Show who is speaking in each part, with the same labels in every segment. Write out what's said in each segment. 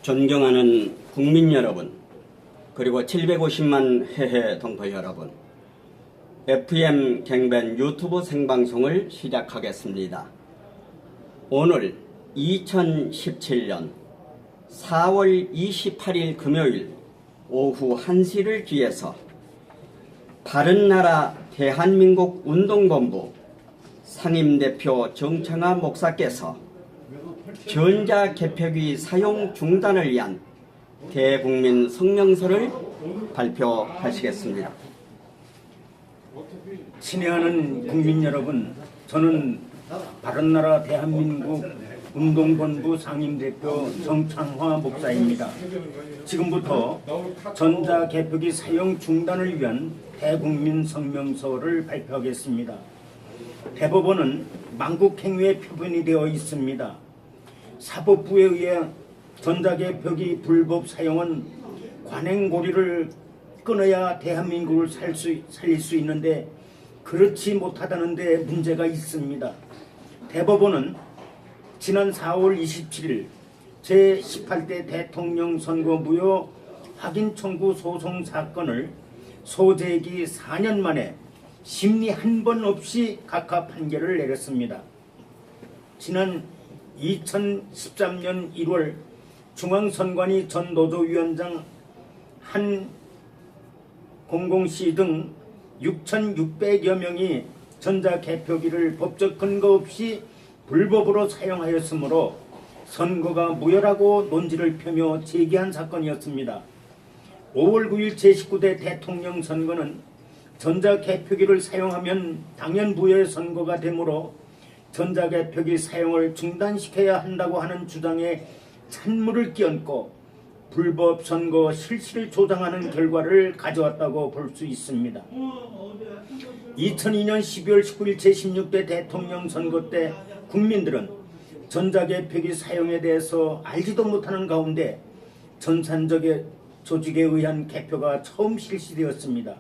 Speaker 1: 존경하는 국민 여러분, 그리고 750만 해해 동포 여러분, FM 갱벤 유튜브 생방송을 시작하겠습니다. 오늘 2017년 4월 28일 금요일 오후 1시를 기해서 바른나라 대한민국 운동본부 상임대표 정청화 목사께서 전자개표기 사용 중단을 위한 대국민 성명서를 발표하시겠습니다.
Speaker 2: 친애하는 국민 여러분, 저는 바른나라 대한민국 운동본부 상임대표 정청화 목사입니다. 지금부터 전자개표기 사용 중단을 위한 대국민 성명서를 발표하겠습니다. 대법원은 망국행위의 표본이 되어 있습니다. 사법부에 의해 전자개표기 불법 사용은 관행고리를 끊어야 대한민국을 살릴 수 있는데 그렇지 못하다는 데 문제가 있습니다. 대법원은 지난 4월 27일 제18대 대통령 선거 무효 확인 청구 소송 사건을 소재기 4년 만에 심리 한 번 없이 각하 판결을 내렸습니다. 지난 2013년 1월 중앙선관위 전 노조위원장 한 공공시 등 6,600여 명이 전자개표기를 법적 근거 없이 불법으로 사용하였으므로 선거가 무효라고 논지를 펴며 제기한 사건이었습니다. 5월 9일 제19대 대통령 선거는 전자개표기를 사용하면 당연 무효의 선거가 되므로 전자개표기 사용을 중단시켜야 한다고 하는 주장에 찬물을 끼얹고 불법 선거 실시를 조장하는 결과를 가져왔다고 볼 수 있습니다. 2002년 12월 19일 제16대 대통령 선거 때 국민들은 전자개표기 사용에 대해서 알지도 못하는 가운데 전산적 조직에 의한 개표가 처음 실시되었습니다.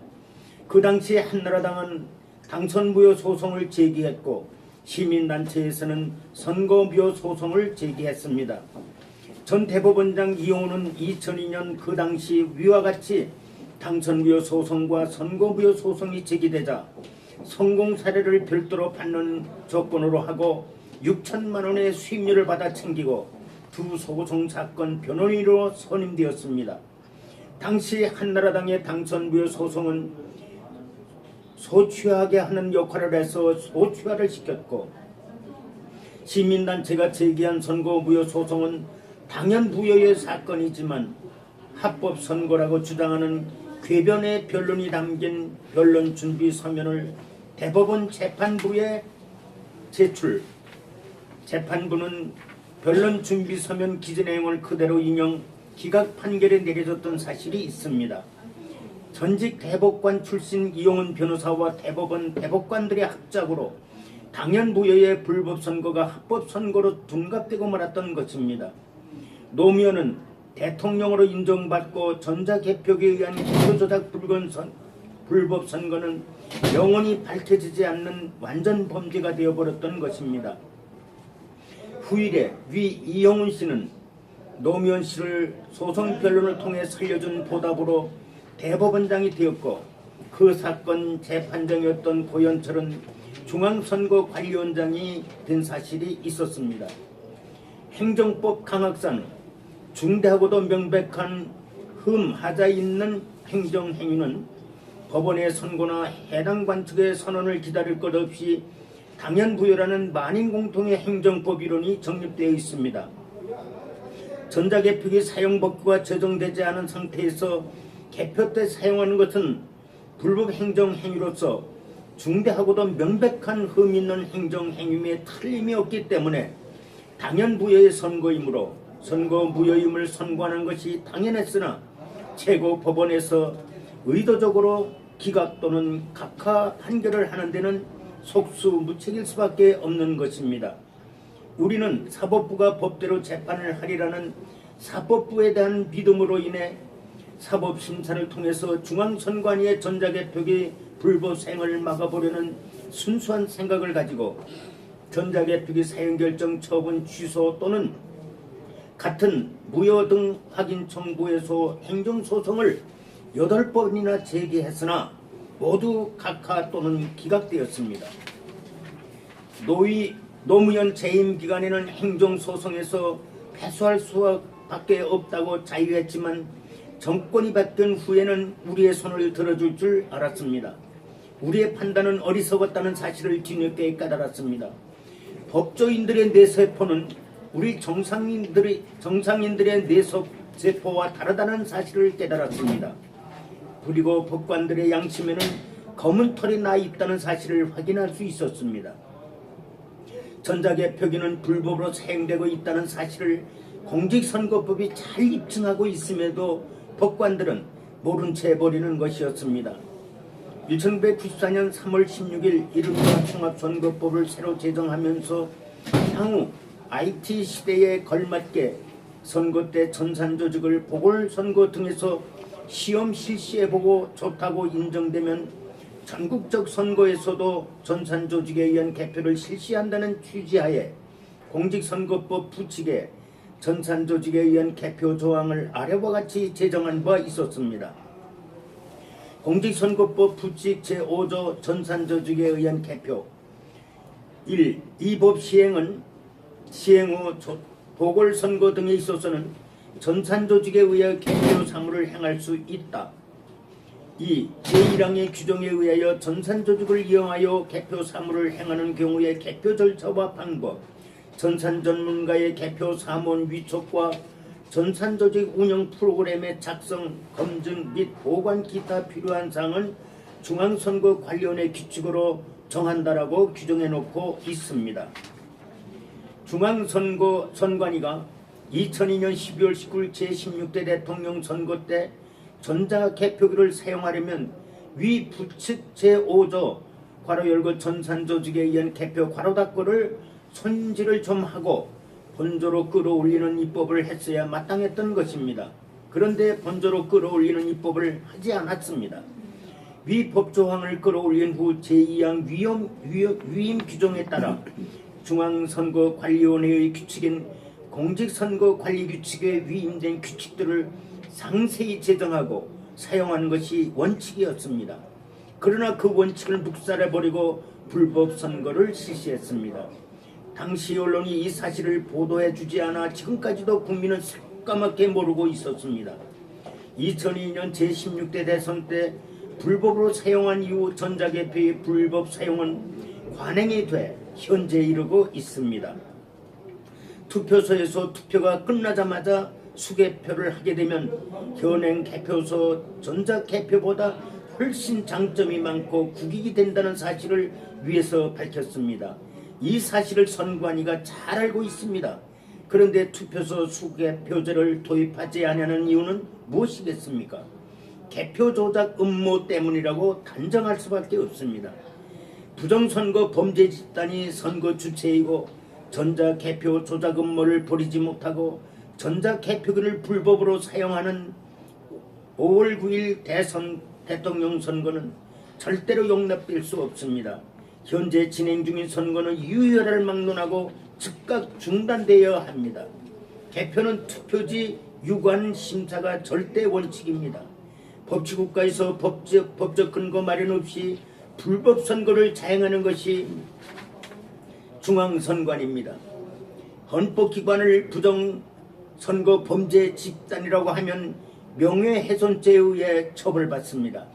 Speaker 2: 그 당시 한나라당은 당선 무효 소송을 제기했고 시민단체에서는 선거 무효 소송을 제기했습니다. 전 대법원장 이용호는 2002년 그 당시 위와 같이 당선 무효 소송과 선거 무효 소송이 제기되자 성공 사례를 별도로 받는 조건으로 하고 6천만 원의 수임료를 받아 챙기고 두 소송 사건 변호인으로 선임되었습니다. 당시 한나라당의 당선 무효 소송은 소취하게 하는 역할을 해서 소취화를 시켰고 시민단체가 제기한 선거 무효 소송은 당연 무효의 사건이지만 합법 선거라고 주장하는 궤변의 변론이 담긴 변론 준비 서면을 대법원 재판부에 제출. 재판부는 변론 준비 서면 기재 내용을 그대로 인용 기각 판결에 내려졌던 사실이 있습니다. 전직 대법관 출신 이용훈 변호사와 대법원 대법관들의 합작으로 당연 무효의 불법 선거가 합법 선거로 둔갑되고 말았던 것입니다. 노무현은 대통령으로 인정받고 전자개표기에 의한 기표조작 불법 선거는 영원히 밝혀지지 않는 완전 범죄가 되어버렸던 것입니다. 후일에 위 이용훈 씨는 노무현 씨를 소송 변론을 통해 살려준 보답으로 대법원장이 되었고 그 사건 재판장이었던 고현철은 중앙선거관리원장이 된 사실이 있었습니다. 행정법 강학상 중대하고도 명백한 흠하자 있는 행정행위는 법원의 선고나 해당 관측의 선언을 기다릴 것 없이 당연부여라는 만인공통의 행정법 이론이 정립되어 있습니다. 전자개표기 사용법규가 제정되지 않은 상태에서 개표 때 사용하는 것은 불법 행정행위로서 중대하고도 명백한 흠 있는 행정행위에 틀림이 없기 때문에 당연무효의 선거이므로 선거 무효임을 선고하는 것이 당연했으나 최고법원에서 의도적으로 기각 또는 각하 판결을 하는 데는 속수무책일 수밖에 없는 것입니다. 우리는 사법부가 법대로 재판을 하리라는 사법부에 대한 믿음으로 인해 사법심사를 통해서 중앙선관위의 전자개표기 불법 사용을 막아보려는 순수한 생각을 가지고 전자개표기 사용결정 처분 취소 또는 같은 무효 등 확인 청구에서 행정소송을 8번이나 제기했으나 모두 각하 또는 기각되었습니다. 노무현 재임 기간에는 행정소송에서 패소할 수밖에 없다고 자유했지만 정권이 바뀐 후에는 우리의 손을 들어줄 줄 알았습니다. 우리의 판단은 어리석었다는 사실을 뒤늦게 깨달았습니다. 법조인들의 뇌세포는 우리 정상인들의 뇌세포와 다르다는 사실을 깨달았습니다. 그리고 법관들의 양심에는 검은 털이 나 있다는 사실을 확인할 수 있었습니다. 전자개표기는 불법으로 사용되고 있다는 사실을 공직선거법이 잘 입증하고 있음에도 법관들은 모른 채 버리는 것이었습니다. 1994년 3월 16일 이른바 종합선거법을 새로 제정하면서 향후 IT 시대에 걸맞게 선거 때 전산조직을 보궐선거 등에서 시험 실시해보고 좋다고 인정되면 전국적 선거에서도 전산조직에 의한 개표를 실시한다는 취지하에 공직선거법 부칙에 전산조직에 의한 개표 조항을 아래와 같이 제정한 바 있었습니다. 공직선거법 부칙 제5조 전산조직에 의한 개표 1. 이 법 시행 후 보궐선거 등에 있어서는 전산조직에 의해 개표 사무를 행할 수 있다. 2. 제1항의 규정에 의하여 전산조직을 이용하여 개표 사무를 행하는 경우의 개표 절차와 방법, 전산 전문가의 개표 사무원 위촉과 전산조직 운영 프로그램의 작성, 검증 및 보관 기타 필요한 사항은 중앙선거관리원회 규칙으로 정한다라고 규정해 놓고 있습니다. 중앙선관위가 2002년 12월 19일 제16대 대통령 선거 때 전자개표기를 사용하려면 위 부칙 제5조 괄호 열고 전산조직에 의한 개표 괄호 닫고를 손질을 좀 하고 본조로 끌어올리는 입법을 했어야 마땅했던 것입니다. 그런데 본조로 끌어올리는 입법을 하지 않았습니다. 위 법조항을 끌어올린 후 제2항 위임 규정에 따라 중앙선거관리위원회의 규칙인 공직선거관리규칙에 위임된 규칙들을 상세히 제정하고 사용하는 것이 원칙이었습니다. 그러나 그 원칙을 묵살해버리고 불법 선거를 실시했습니다. 당시 언론이 이 사실을 보도해주지 않아 지금까지도 국민은 새까맣게 모르고 있었습니다. 2002년 제16대 대선 때 불법으로 사용한 이후 전자개표의 불법 사용은 관행이 돼 현재 이르고 있습니다. 투표소에서 투표가 끝나자마자 수개표를 하게 되면 현행 개표소 전자개표보다 훨씬 장점이 많고 국익이 된다는 사실을 위에서 밝혔습니다. 이 사실을 선관위가 잘 알고 있습니다. 그런데 투표소 수개표제를 도입하지 않냐는 이유는 무엇이겠습니까? 개표 조작 음모 때문이라고 단정할 수밖에 없습니다. 부정선거 범죄 집단이 선거 주체이고 전자개표 조작 음모를 버리지 못하고 전자개표기를 불법으로 사용하는 5월 9일 대통령 선거는 절대로 용납될 수 없습니다. 현재 진행 중인 선거는 유혈을 막론하고 즉각 중단되어야 합니다. 개표는 투표지 유관 심사가 절대 원칙입니다. 법치국가에서 법적 근거 마련 없이 불법 선거를 자행하는 것이 중앙선관위입니다. 헌법기관을 부정선거 범죄 집단이라고 하면 명예훼손죄에 의해 처벌받습니다.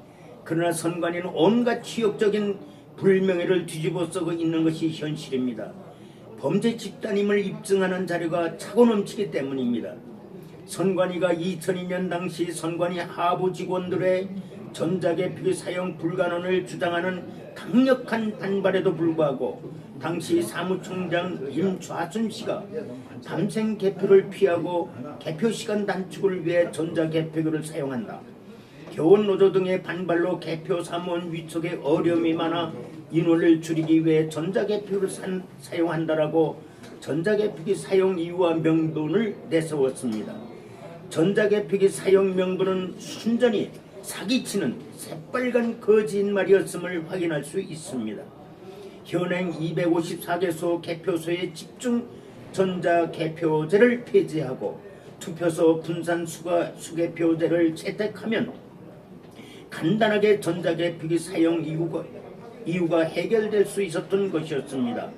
Speaker 2: 그러나 선관위는 온갖 치욕적인 불명예를 뒤집어 쓰고 있는 것이 현실입니다. 범죄 집단임을 입증하는 자료가 차고 넘치기 때문입니다. 선관위가 2002년 당시 선관위 하부 직원들의 전자개표기 사용 불가능을 주장하는 강력한 반발에도 불구하고 당시 사무총장 임좌순 씨가 밤샘 개표를 피하고 개표 시간 단축을 위해 전자개표기를 사용한다. 교원노조 등의 반발로 개표 사무원 위촉에 어려움이 많아 인원을 줄이기 위해 전자개표를 사용한다라고 전자개표기 사용 이유와 명분을 내세웠습니다. 전자개표기 사용 명분은 순전히 사기치는 새빨간 거짓말이었음을 확인할 수 있습니다. 현행 254개소 개표소에 집중 전자개표제를 폐지하고 투표소 분산 수개표제를 채택하면 간단하게 전자개표기 사용 이유가 해결될 수 있었던 것이었습니다.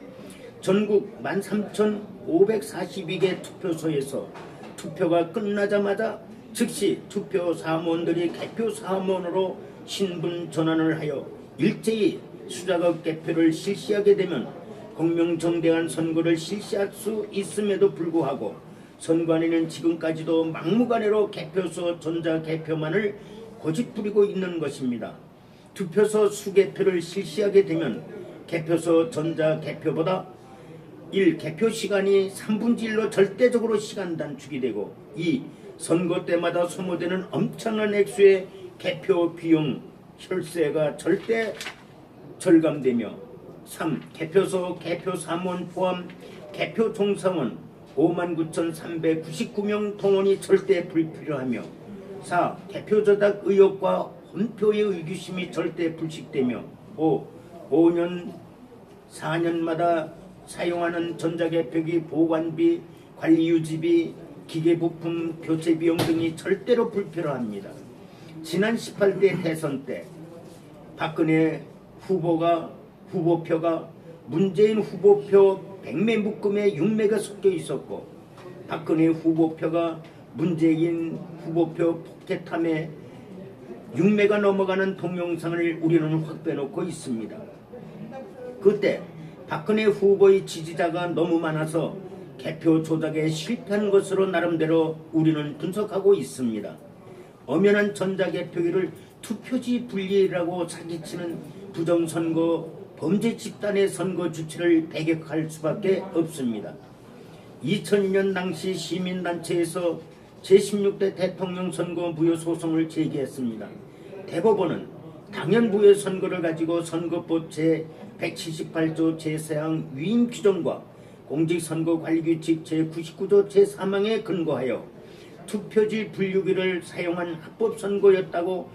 Speaker 2: 전국 13,542개 투표소에서 투표가 끝나자마자 즉시 투표 사무원들이 개표 사무원으로 신분 전환을 하여 일제히 수작업 개표를 실시하게 되면 공명정대한 선거를 실시할 수 있음에도 불구하고 선관위는 지금까지도 막무가내로 개표소 전자개표만을 고집부리고 있는 것입니다. 투표소 수개표를 실시하게 되면 개표소 전자개표보다 1. 개표 시간이 3분의 1로 절대적으로 시간 단축이 되고 2. 선거 때마다 소모되는 엄청난 액수의 개표 비용 혈세가 절대 절감되며 3. 개표소 개표 사무원 포함 개표 종사원 59,399명 동원이 절대 불필요하며 4. 개표 조작 의혹과 혼표의 의구심이 절대 불식되며 5. 5년 4년마다 사용하는 전자개표기 보관비, 관리 유지비, 기계부품 교체 비용 등이 절대로 불필요합니다. 지난 18대 대선 때 박근혜 후보표가 문재인 후보표 100매 묶음에 6매가 섞여 있었고 박근혜 후보표가 문재인 후보표 포켓함에 6매가 넘어가는 동영상을 우리는 확보해놓고 있습니다. 그때 박근혜 후보의 지지자가 너무 많아서 개표 조작에 실패한 것으로 나름대로 우리는 분석하고 있습니다. 엄연한 전자개표기를 투표지 분리라고 사기치는 부정선거 범죄 집단의 선거 주체를 배격할 수밖에 없습니다. 2002년 당시 시민단체에서 제16대 대통령 선거 무효 소송을 제기했습니다. 대법원은 당연 무효 선거를 가지고 선거법 제178조 제4항 위임 규정과 공직선거관리규칙 제99조 제3항에 근거하여 투표지 분류기를 사용한 합법선거였다고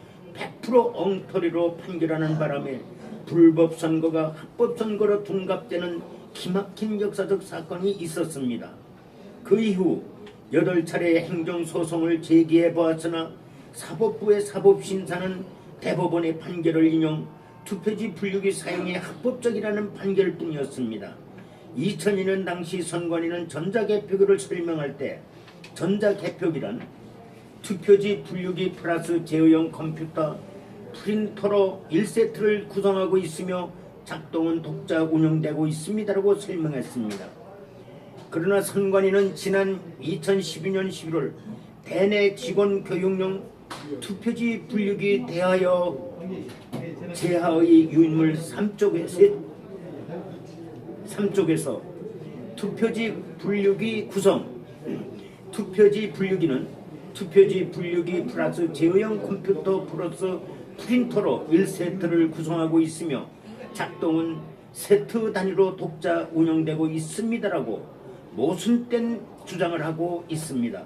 Speaker 2: 100% 엉터리로 판결하는 바람에 불법선거가 합법선거로 둔갑되는 기막힌 역사적 사건이 있었습니다. 그 이후 8차례 행정소송을 제기해 보았으나 사법부의 사법심사는 대법원의 판결을 인용 투표지 분류기 사용이 합법적이라는 판결뿐이었습니다. 2002년 당시 선관위는 전자개표기를 설명할 때 전자개표기란 투표지 분류기 플러스 제어용 컴퓨터 프린터로 1세트를 구성하고 있으며 작동은 독자 운영되고 있습니다라고 설명했습니다. 그러나 선관위는 지난 2012년 11월 대내 직원 교육용 투표지 분류기 대하여 제하의 유인물 3쪽에서 투표지 분류기 구성 투표지 분류기는 투표지 분류기 플러스 제어용 컴퓨터 플러스 프린터로 1세트를 구성하고 있으며 작동은 세트 단위로 독자 운영되고 있습니다라고 모순된 주장을 하고 있습니다.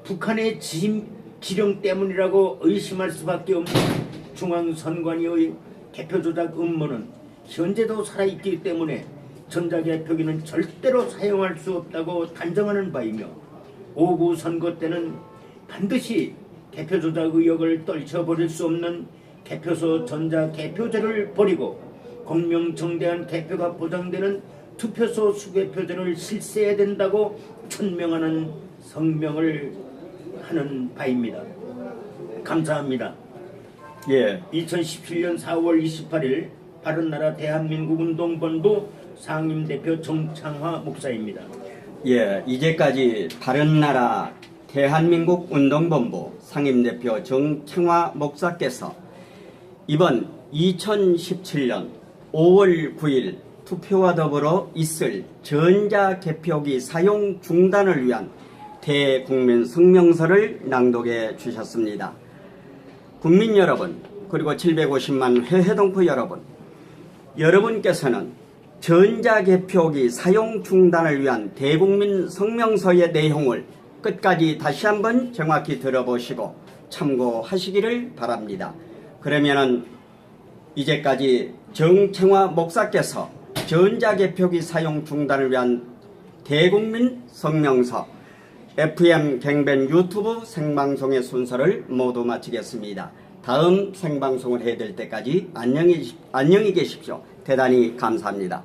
Speaker 2: 북한의 지령 때문이라고 의심할 수밖에 없는 중앙선관위의 개표 조작 음모는 현재도 살아있기 때문에 전자개표기는 절대로 사용할 수 없다고 단정하는 바이며 오구 선거 때는 반드시 개표 조작 의혹을 떨쳐버릴 수 없는 개표소 전자개표제를 버리고 공명정대한 개표가 보장되는 투표소 수개표제를 실시해야 된다고 천명하는 성명을 하는 바입니다. 감사합니다. 2017년 4월 28일 바른나라 대한민국 운동본부 상임대표 정창화 목사입니다.
Speaker 1: 이제까지 바른나라 대한민국 운동본부 상임대표 정창화 목사께서 이번 2017년 5월 9일 투표와 더불어 있을 전자개표기 사용 중단을 위한 대국민 성명서를 낭독해 주셨습니다. 국민 여러분, 그리고 750만 회회동포 여러분, 여러분께서는 전자개표기 사용 중단을 위한 대국민 성명서의 내용을 끝까지 다시 한번 정확히 들어보시고 참고하시기를 바랍니다. 그러면은 이제까지 정창화 목사께서 전자개표기 사용 중단을 위한 대국민 성명서 FM 갱변 유튜브 생방송의 순서를 모두 마치겠습니다. 다음 생방송을 해야 될 때까지 안녕히 계십시오. 대단히 감사합니다.